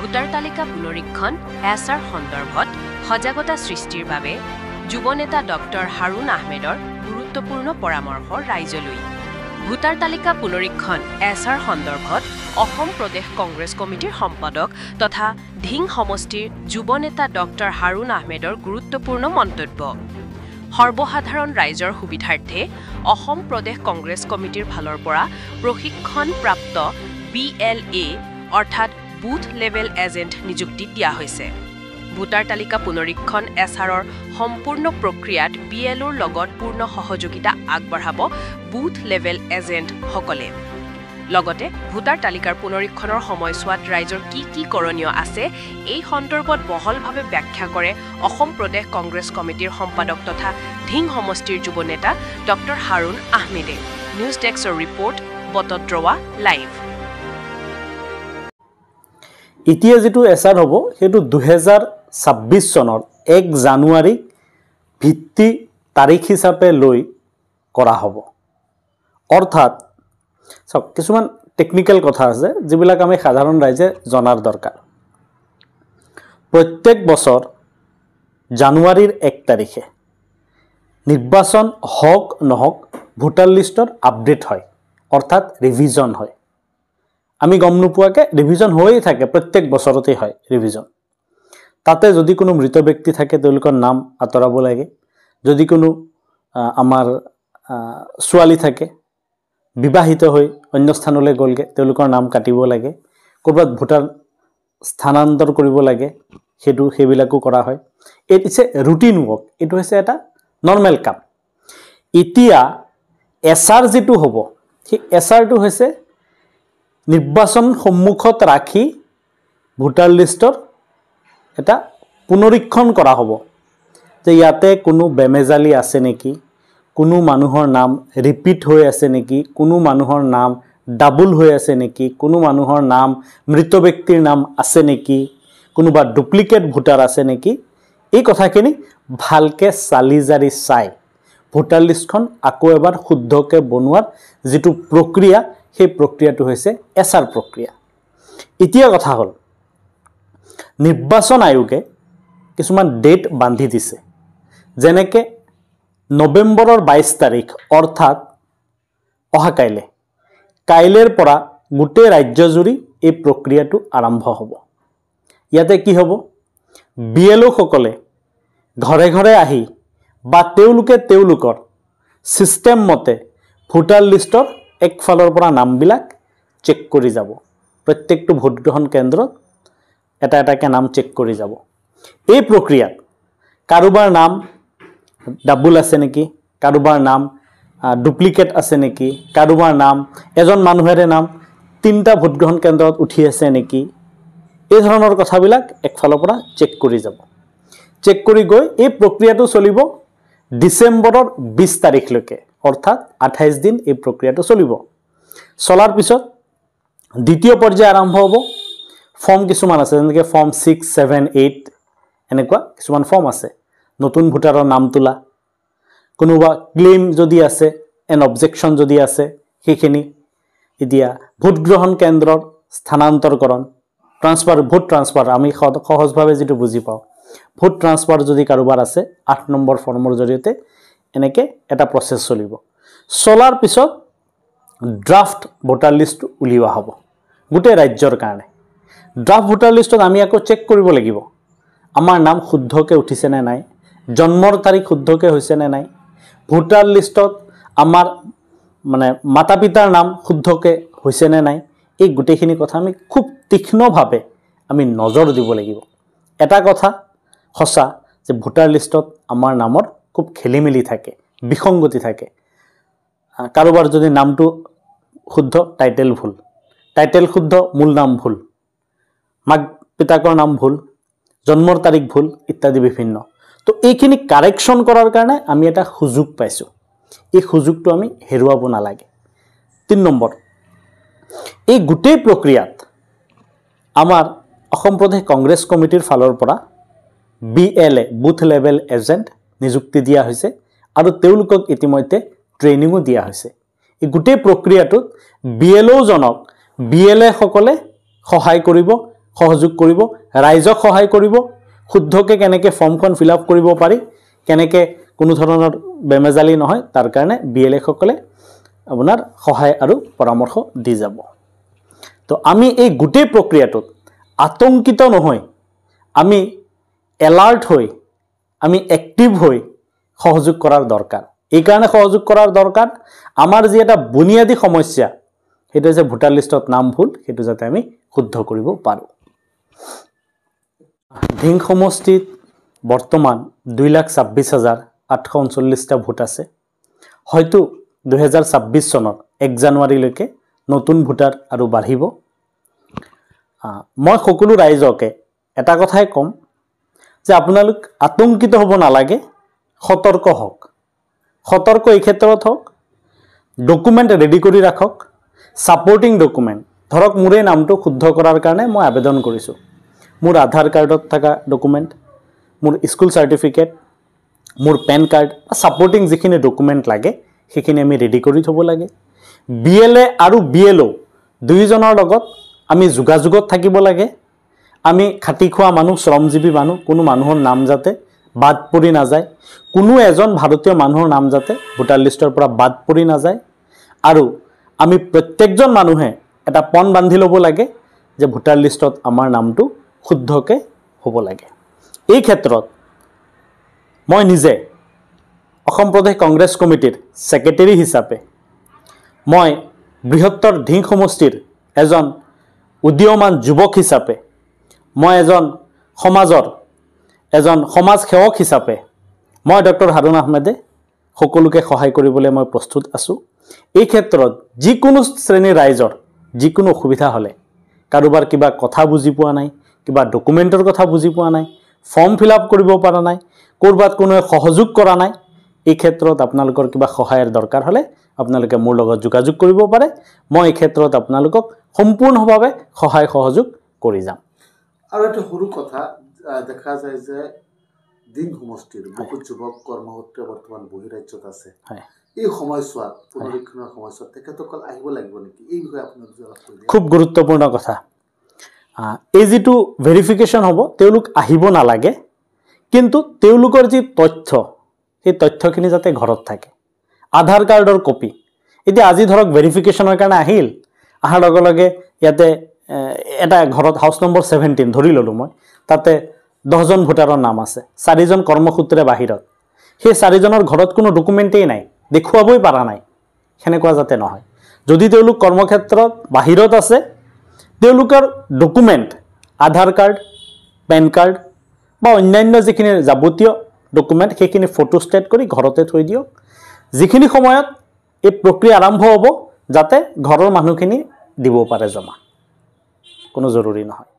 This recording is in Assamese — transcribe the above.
ভোটাৰ তালিকা পুনৰীক্ষণ এছআৰ সন্দৰ্ভত সজাগতা সৃষ্টিৰ বাবে যুৱ নেতা ডক্টৰ হাৰুন আহমেদৰ গুৰুত্বপূৰ্ণ পৰামৰ্শ ৰাইজলৈ। ভোটাৰ তালিকা পুনৰীক্ষণ এছআৰ সন্দৰ্ভত অসম প্ৰদেশ কংগ্ৰেছ কমিটিৰ সম্পাদক তথা ধিং সমষ্টিৰ যুৱ নেতা ডক্টৰ হাৰুন আহমেদৰ গুৰুত্বপূৰ্ণ মন্তব্য। সৰ্বসাধাৰণ ৰাইজৰ সুবিধাৰ্থে অসম প্ৰদেশ কংগ্ৰেছ কমিটিৰ ফালৰ পৰা প্ৰশিক্ষণপ্ৰাপ্ত BLA অৰ্থাৎ বুথ লেভেল এজেণ্ট নিযুক্তি দিয়া হৈছে। ভোটাৰ তালিকা পুনৰীক্ষণ এছআৰৰ সম্পূৰ্ণ প্ৰক্ৰিয়াত BLOৰ লগত পূৰ্ণ সহযোগিতা আগবঢ়াব বুথ লেভেল এজেণ্টসকলে। লগতে ভোটাৰ তালিকাৰ পুনৰীক্ষণৰ সময়ছোৱাত ৰাইজৰ কি কৰণীয় আছে এই সন্দৰ্ভত বহলভাৱে ব্যাখ্যা কৰে অসম প্ৰদেশ কংগ্ৰেছ কমিটিৰ সম্পাদক তথা ধিং সমষ্টিৰ যুৱ নেতা ডক্টৰ হাৰুন আহমেদে। নিউজ ডেস্কৰ ৰিপৰ্ট বটদ্ৰৱা লাইভ। এতিয়া যেটো এছআৰ হ'ব সেইটো 2026 চনৰ 1 জানুৱাৰী ভিত্তি তাৰিখ হিচাপে লৈ কৰা হ'ব। অৰ্থাৎ কিছুমান টেকনিক্যাল কথা আছে যিবিলাক আমি সাধাৰণ ৰাইজে জনাৰ দৰকাৰ। প্ৰত্যেক বছৰ জানুৱাৰীৰ 1 তাৰিখে নিৰ্বাচন হওক নহওক ভোটাৰ লিষ্টৰ আপডেট হয়, অৰ্থাৎ ৰিভিজন হয়। আমি গম নোপোৱাকে ৰিভিজন হৈয়ে থাকে, প্ৰত্যেক বছৰতে হয় ৰিভিজন। তাতে যদি কোনো মৃত ব্যক্তি থাকে তেওঁলোকৰ নাম আঁতৰাব লাগে, যদি কোনো আমাৰ ছোৱালী থাকে বিবাহিত হৈ অন্য স্থানলৈ গ'লগে তেওঁলোকৰ নাম কাটিব লাগে, ক'ৰবাত ভোটাৰ স্থানান্তৰ কৰিব লাগে, সেইবিলাকো কৰা হয়। ইটছ এ ৰুটিন ৱৰ্ক, এইটো হৈছে এটা নৰ্মেল কাম। এতিয়া এছআৰ যিটো হ'ব সেই এছআৰটো হৈছে নিৰ্বাচন সন্মুখত ৰাখি ভোটাৰ লিষ্টৰ এটা পুনৰীক্ষণ কৰা হ'ব যে ইয়াতে কোনো বেমেজালি আছে নেকি, কোনো মানুহৰ নাম ৰিপিট হৈ আছে নেকি, কোনো মানুহৰ নাম ডাবল হৈ আছে নেকি, কোনো মানুহৰ নাম মৃত ব্যক্তিৰ নাম আছে নেকি, কোনোবা ডুপ্লিকেট ভোটাৰ আছে নেকি, এই কথাখিনি ভালকৈ চালি জাৰি চাই ভোটাৰ লিষ্টখন আকৌ এবাৰ শুদ্ধকৈ বনোৱাৰ যিটো প্ৰক্ৰিয়া সেই প্ৰক্ৰিয়াটো হৈছে এছআৰ প্ৰক্ৰিয়া। এতিয়া কথা হ'ল নিৰ্বাচন আয়োগে কিছুমান ডেট বান্ধি দিছে, যেনেকৈ নৱেম্বৰৰ 22 তাৰিখ অৰ্থাৎ অহা কাইলৈৰ পৰা গোটেই ৰাজ্যজুৰি এই প্ৰক্ৰিয়াটো আৰম্ভ হ'ব। ইয়াতে কি হ'ব, BLO সকলে ঘৰে ঘৰে আহি বা তেওঁলোকৰ ছিষ্টেম মতে ভোটাৰ লিষ্টৰ একফালৰ পৰা নামবিলাক চেক কৰি যাব। প্ৰত্যেকটো ভোটগ্ৰহণ কেন্দ্ৰত এটা এটাকৈ নাম চেক কৰি যাব। এই প্ৰক্ৰিয়াত কাৰোবাৰ নাম ডাবল আছে নেকি, কাৰোবাৰ নাম ডুপ্লিকেট আছে নেকি, কাৰোবাৰ নাম এজন মানুহেৰে নাম 3টা ভোটগ্ৰহণ কেন্দ্ৰত উঠি আছে নেকি, এই ধৰণৰ কথাবিলাক একফালৰ পৰা চেক কৰি যাব। চেক কৰি গৈ এই প্ৰক্ৰিয়াটো চলিব ডিচেম্বৰৰ 20 তাৰিখলৈকে, অৰ্থাৎ 28 দিন এই প্ৰক্ৰিয়াটো চলিব। চলাৰ পিছত দ্বিতীয় পৰ্যায় আৰম্ভ হ'ব। ফৰ্ম কিছুমান আছে, যেনেকৈ ফৰ্ম 6, 7, 8 এনেকুৱা কিছুমান ফৰ্ম আছে। নতুন ভোটাৰৰ নাম তোলা, কোনোবা ক্লেইম যদি আছে, এন অবজেকশ্যন যদি আছে সেইখিনি। এতিয়া ভোটগ্ৰহণ কেন্দ্ৰৰ স্থানান্তৰকৰণ, ভোট ট্ৰান্সফাৰ আমি সহজভাৱে যিটো বুজি পাওঁ, ভোট ট্ৰান্সফাৰ যদি কাৰোবাৰ আছে 8 নম্বৰ ফৰ্মৰ জৰিয়তে এনেকৈ এটা প্ৰচেছ চলিব। চলাৰ পিছত ড্ৰাফ্ট ভোটাৰ লিষ্ট উলিওৱা হ'ব গোটেই ৰাজ্যৰ কাৰণে। ড্ৰাফ্ট ভোটাৰ লিষ্টত আমি আকৌ চেক কৰিব লাগিব আমাৰ নাম শুদ্ধকৈ উঠিছেনে নাই, জন্মৰ তাৰিখ শুদ্ধকৈ হৈছেনে নাই, ভোটাৰ লিষ্টত আমাৰ মাতা পিতাৰ নাম শুদ্ধকৈ হৈছেনে নাই, এই গোটেইখিনি কথা আমি খুব তীক্ষ্ণভাৱে আমি নজৰ দিব লাগিব। এটা কথা সঁচা যে ভোটাৰ লিষ্টত আমাৰ নামৰ খুব খেলিমেলি থাকে, বিসংগতি থাকে। কাৰোবাৰ যদি নামটো শুদ্ধ, টাইটেল ভুল, টাইটেল শুদ্ধ, মূল নাম ভুল, মাক পিতাকৰ নাম ভুল, জন্মৰ তাৰিখ ভুল ইত্যাদি বিভিন্ন। তো এইখিনি কাৰেকশ্যন কৰাৰ কাৰণে আমি এটা সুযোগ পাইছোঁ, এই সুযোগটো আমি হেৰুৱাব নালাগে। 3 নম্বৰ, এই গোটেই প্ৰক্ৰিয়াত আমাৰ অসম প্ৰদেশ কংগ্ৰেছ কমিটিৰ ফালৰ পৰা BLA বুথ লেভেল এজেণ্ট নিযুক্তি দিয়া হৈছে আৰু তেওঁলোকক ইতিমধ্যে ট্ৰেইনিঙো দিয়া হৈছে। এই গোটেই প্ৰক্ৰিয়াটোত BLO জনক BLA সকলে সহায় কৰিব, সহযোগ কৰিব, ৰাইজক সহায় কৰিব, শুদ্ধকৈ কেনেকৈ ফৰ্মখন ফিল আপ কৰিব পাৰি, কেনেকৈ কোনো ধৰণৰ বেমেজালি নহয়, তাৰ কাৰণে BLA-সকলে আপোনাৰ সহায় আৰু পৰামৰ্শ দি যাব। তো আমি এই গোটেই প্ৰক্ৰিয়াটোত আতংকিত নহয়, আমি এলাৰ্ট হৈ, আমি এক্টিভ হৈ সহযোগ কৰাৰ দৰকাৰ। এই কাৰণে সহযোগ কৰাৰ দৰকাৰ, আমাৰ যি এটা বুনিয়াদী সমস্যা, সেইটো হৈছে ভোটাৰ লিষ্টত নাম ভুল, সেইটো যাতে আমি শুদ্ধ কৰিব পাৰোঁ। ধিং সমষ্টিত বৰ্তমান 2,26,839টা ভোট আছে। হয়তো 2026 চনৰ 1 জানুৱাৰীলৈকে নতুন ভোটাৰ আৰু বাঢ়িব। মই সকলো ৰাইজকে এটা কথাই ক'ম যে আপোনালোক আতংকিত হ'ব নালাগে, সতৰ্ক হওক। সতৰ্ক এই ক্ষেত্ৰত হওক, ডকুমেণ্ট ৰেডি কৰি ৰাখক, ছাপৰ্টিং ডকুমেণ্ট। ধৰক মোৰ এই নামটো শুদ্ধ কৰাৰ কাৰণে মই আবেদন কৰিছোঁ। মোৰ আধাৰ কাৰ্ডত থকা ডকুমেণ্ট, মোৰ স্কুল চাৰ্টিফিকেট, মোৰ পেন কাৰ্ড, ছাপৰ্টিং যিখিনি ডকুমেণ্ট লাগে সেইখিনি আমি ৰেডি কৰি থ'ব লাগে। BLA আৰু BLO দুয়োজনৰ লগত আমি যোগাযোগত থাকিব লাগে। আমি খাটি খোৱা মানুহ, শ্ৰমজীৱী মানুহ, কোনো মানুহৰ নাম যাতে বাদ পৰি নাযায়, কোনো এজন ভাৰতীয় মানুহৰ নাম যাতে ভোটাৰ লিষ্টৰ পৰা বাদ পৰি নাযায়। আৰু আমি প্ৰত্যেকজন মানুহে এটা পণ বান্ধি ল'ব লাগে যে ভোটাৰ লিষ্টত আমাৰ নামটো শুদ্ধকৈ হ'ব লাগে। এই ক্ষেত্ৰত মই নিজে অসম প্ৰদেশ কংগ্ৰেছ কমিটিৰ ছেক্ৰেটেৰী হিচাপে মই বৃহত্তৰ ধিং সমষ্টিৰ এজন উদীয়মান যুৱক হিচাপে, মই এজন সমাজ সেৱক হিচাপে মই ডক্টৰ হাৰুণ আহমেদে সকলোকে সহায় কৰিবলৈ মই প্ৰস্তুত আছোঁ। এই ক্ষেত্ৰত যিকোনো শ্ৰেণীৰ ৰাইজৰ যিকোনো অসুবিধা হ'লে, কাৰোবাৰ কিবা কথা বুজি পোৱা নাই, কিবা ডকুমেণ্টৰ কথা বুজি পোৱা নাই, ফৰ্ম ফিল আপ কৰিব পৰা নাই, ক'ৰবাত কোনোৱে সহযোগ কৰা নাই, এই ক্ষেত্ৰত আপোনালোকৰ কিবা সহায়ৰ দৰকাৰ হ'লে আপোনালোকে মোৰ লগত যোগাযোগ কৰিব পাৰে। মই এই ক্ষেত্ৰত আপোনালোকক সম্পূৰ্ণভাৱে সহায় সহযোগ কৰি যাম। আৰু এটা সৰু কথা দেখা যায় যে ধিং সমষ্টিৰ বহুত যুৱক কৰ্মসূত্ৰে বৰ্তমান বহিৰাজ্যত আছে। এই সময়ছোৱাত, পুনৰীক্ষণৰ সময়ছোৱাত তেখেতসকল আহিব লাগিব নেকি? এই বিষয়ে আপোনালোকে অলপ কৈ দিয়ক। খুব গুৰুত্বপূৰ্ণ কথা। এই যিটো ভেৰিফিকেশ্যন হ'ব, তেওঁলোক আহিব নালাগে, কিন্তু তেওঁলোকৰ যি তথ্য, সেই তথ্যখিনি যাতে ঘৰত থাকে। আধাৰ কাৰ্ডৰ কপি, এতিয়া আজি ধৰক ভেৰিফিকেশ্যনৰ কাৰণে আহিল, অহাৰ লগে লগে ইয়াতে এটা ঘৰত হাউচ নম্বৰ 17 ধৰি ল'লোঁ মই, তাতে 10জন ভোটাৰৰ নাম আছে, 4জন কৰ্মসূত্ৰে বাহিৰত। সেই 4জনৰ ঘৰত কোনো ডকুমেণ্টেই নাই, দেখুৱাবই পৰা নাই, সেনেকুৱা যাতে নহয়। যদি তেওঁলোক কৰ্মক্ষেত্ৰত বাহিৰত আছে, তেওঁলোকৰ ডকুমেণ্ট, আধাৰ কাৰ্ড, পেন কাৰ্ড বা অন্যান্য যিখিনি যাৱতীয় ডকুমেণ্ট, সেইখিনি ফটোষ্টেট কৰি ঘৰতে থৈ দিয়ক। যিখিনি সময়ত এই প্ৰক্ৰিয়া আৰম্ভ হ'ব, যাতে ঘৰৰ মানুহখিনি দিব পাৰে জমা, কোনো জৰুৰী নহয়।